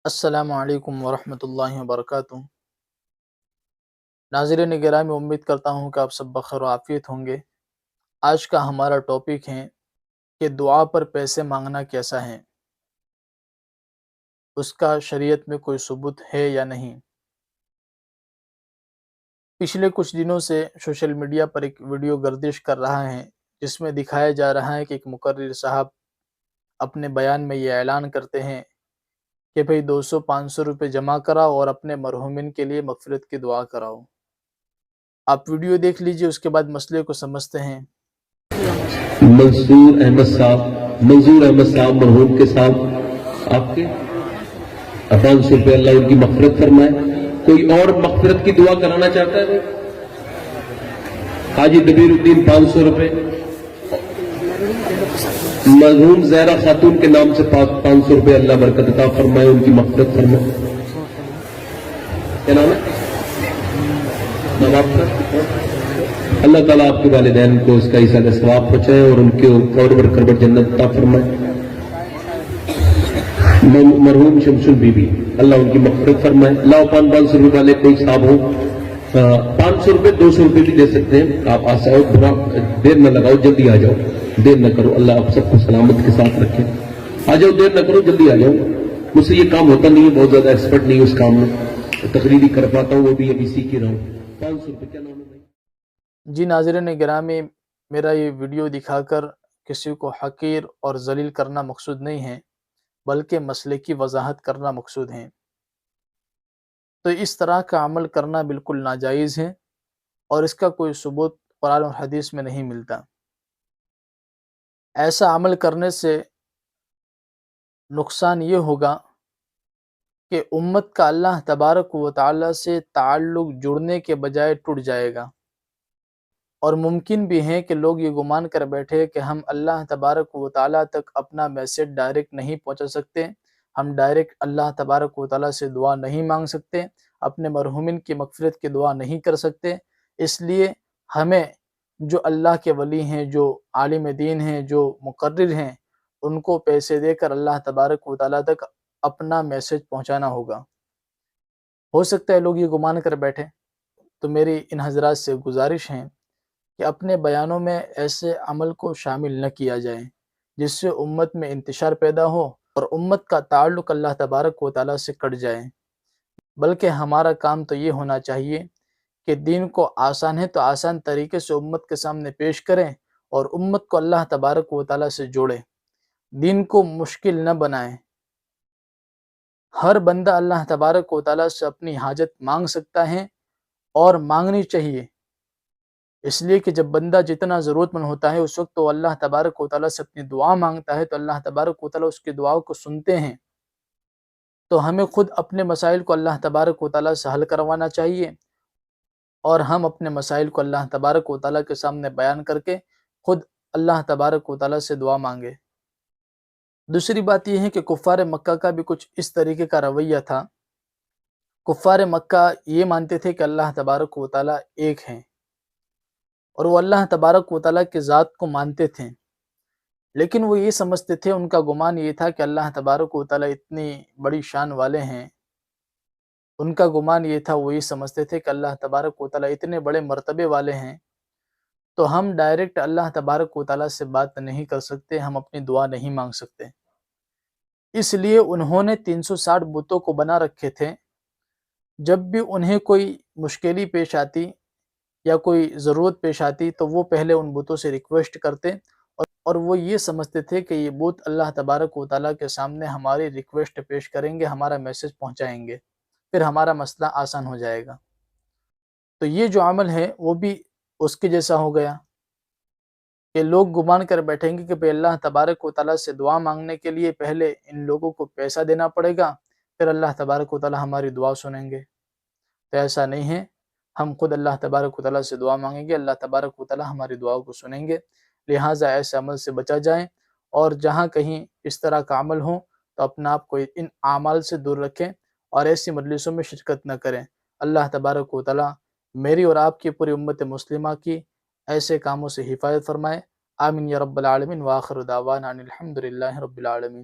السلام علیکم ورحمۃ اللہ وبرکاتہ۔ ناظرین گرامی، امید کرتا ہوں کہ آپ سب بخیر و عافیت ہوں گے۔ آج کا ہمارا ٹاپک ہے کہ دعا پر پیسے مانگنا کیسا ہے، اس کا شریعت میں کوئی ثبوت ہے یا نہیں۔ پچھلے کچھ دنوں سے سوشل میڈیا پر ایک ویڈیو گردش کر رہا ہے جس میں دکھایا جا رہا ہے کہ ایک مقرر صاحب اپنے بیان میں یہ اعلان کرتے ہیں کہ بھئی 200-500 روپے جمع کراؤ اور اپنے مرحومین کے لیے مغفرت کی دعا کراؤ۔ آپ ویڈیو دیکھ لیجئے، اس کے بعد مسئلے کو سمجھتے ہیں۔ منظور احمد صاحب مرحوم کے ساتھ آپ کے 500 روپے اللہ ان کی مغفرت فرمائے۔ کوئی اور مغفرت کی دعا کرانا چاہتا ہے؟ حاجی دبیر الدین 500 روپے، مرحوم زہرا خاتون کے نام سے 500 روپے اللہ برکت عطا فرمائے، ان کی مغفرت فرمائے۔ کیا نام ہے؟ نام آپ کا؟ اللہ تعالیٰ آپ کے والدین کو اس کا ایصال ثواب پہنچائے اور ان کے قبر کربر جنت عطا فرمائے۔ مرحوم شمس بی بی، اللہ ان کی مغفرت فرمائے۔ اللہ 500 روپے والے کوئی صاحب ہو، 500 روپے 200 روپے بھی دے سکتے ہیں آپ۔ آساؤ، دیر نہ لگاؤ، جلدی آ جاؤ، دیر نہ کرو۔ اللہ آپ سب کو سلامت کے ساتھ رکھے۔ آ جاؤ، دیر نہ کرو، جلدی آ جاؤ۔ مجھ سے یہ کام ہوتا نہیں ہے، بہت زیادہ ایکسپرٹ نہیں ہے اس کام میں، تقریری کر پاتا ہوں، وہ بھی ابھی سیکھ ہی رہا ہوں۔ 500 روپے کیا نام ہے بھائی؟ جی ناظرین گرامی، میرا یہ ویڈیو دکھا کر کسی کو حقیر اور ذلیل کرنا مقصود نہیں ہے، بلکہ مسئلے کی وضاحت کرنا مقصود ہے۔ تو اس طرح کا عمل کرنا بالکل ناجائز ہے اور اس کا کوئی ثبوت قرآن اور حدیث میں نہیں ملتا۔ ایسا عمل کرنے سے نقصان یہ ہوگا کہ امت کا اللہ تبارک و تعالی سے تعلق جڑنے کے بجائے ٹوٹ جائے گا، اور ممکن بھی ہے کہ لوگ یہ گمان کر بیٹھے کہ ہم اللہ تبارک و تعالی تک اپنا میسج ڈائریکٹ نہیں پہنچا سکتے، ہم ڈائریکٹ اللہ تبارک و تعالی سے دعا نہیں مانگ سکتے، اپنے مرحومین کی مغفرت کی دعا نہیں کر سکتے، اس لیے ہمیں جو اللہ کے ولی ہیں، جو عالم دین ہیں، جو مقرر ہیں، ان کو پیسے دے کر اللہ تبارک و تعالی تک اپنا میسج پہنچانا ہوگا۔ ہو سکتا ہے لوگ یہ گمان کر بیٹھے۔ تو میری ان حضرات سے گزارش ہے کہ اپنے بیانوں میں ایسے عمل کو شامل نہ کیا جائے جس سے امت میں انتشار پیدا ہو اور امت کا تعلق اللہ تبارک و تعالیٰ سے کٹ جائے، بلکہ ہمارا کام تو یہ ہونا چاہیے کہ دین کو آسان ہے تو آسان طریقے سے امت کے سامنے پیش کریں اور امت کو اللہ تبارک و تعالیٰ سے جوڑیں، دین کو مشکل نہ بنائیں۔ ہر بندہ اللہ تبارک و تعالیٰ سے اپنی حاجت مانگ سکتا ہے اور مانگنی چاہیے، اس لیے کہ جب بندہ جتنا ضرورت مند ہوتا ہے اس وقت وہ اللہ تبارک و تعالیٰ سے اپنی دعا مانگتا ہے تو اللہ تبارک و تعالیٰ اس کی دعاؤں کو سنتے ہیں۔ تو ہمیں خود اپنے مسائل کو اللہ تبارک و تعالیٰ سے حل کروانا چاہیے اور ہم اپنے مسائل کو اللہ تبارک و تعالیٰ کے سامنے بیان کر کے خود اللہ تبارک و تعالیٰ سے دعا مانگے۔ دوسری بات یہ ہے کہ کفار مکہ کا بھی کچھ اس طریقے کا رویہ تھا۔ کفار مکہ یہ مانتے تھے کہ اللہ تبارک و تعالیٰ ایک ہیں اور وہ اللہ تبارک و تعالیٰ کی ذات کو مانتے تھے، لیکن وہ یہ سمجھتے تھے، ان کا گمان یہ تھا کہ اللہ تبارک و تعالیٰ اتنی بڑی شان والے ہیں، ان کا گمان یہ تھا، وہ یہ سمجھتے تھے کہ اللہ تبارک و تعالیٰ اتنے بڑے مرتبے والے ہیں تو ہم ڈائریکٹ اللہ تبارک و تعالیٰ سے بات نہیں کر سکتے، ہم اپنی دعا نہیں مانگ سکتے۔ اس لیے انہوں نے 360 بتوں کو بنا رکھے تھے۔ جب بھی انہیں کوئی مشکلی پیش آتی یا کوئی ضرورت پیش آتی تو وہ پہلے ان بتوں سے ریکویسٹ کرتے اور وہ یہ سمجھتے تھے کہ یہ بت اللہ تبارک و تعالیٰ کے سامنے ہماری ریکویسٹ پیش کریں گے، ہمارا میسج پہنچائیں گے، پھر ہمارا مسئلہ آسان ہو جائے گا۔ تو یہ جو عمل ہے وہ بھی اس کے جیسا ہو گیا کہ لوگ گمان کر بیٹھیں گے کہ بھئی اللہ تبارک و تعالیٰ سے دعا مانگنے کے لیے پہلے ان لوگوں کو پیسہ دینا پڑے گا، پھر اللہ تبارک و تعالیٰ ہماری دعا سنیں گے۔ تو ایسا نہیں ہے، ہم خود اللہ تبارک و تعالیٰ سے دعا مانگیں گے، اللہ تبارک و تعالیٰ ہماری دعاؤں کو سنیں گے۔ لہٰذا ایسے عمل سے بچا جائیں، اور جہاں کہیں اس طرح کا عمل ہو تو اپنا آپ کو ان اعمال سے دور رکھیں اور ایسی مجلسوں میں شرکت نہ کریں۔ اللہ تبارک و تعالیٰ میری اور آپ کی پوری امت مسلمہ کی ایسے کاموں سے حفاظت فرمائے۔ آمین یا رب العالمین، وآخر دعوانا ان الحمد للہ رب العالمین۔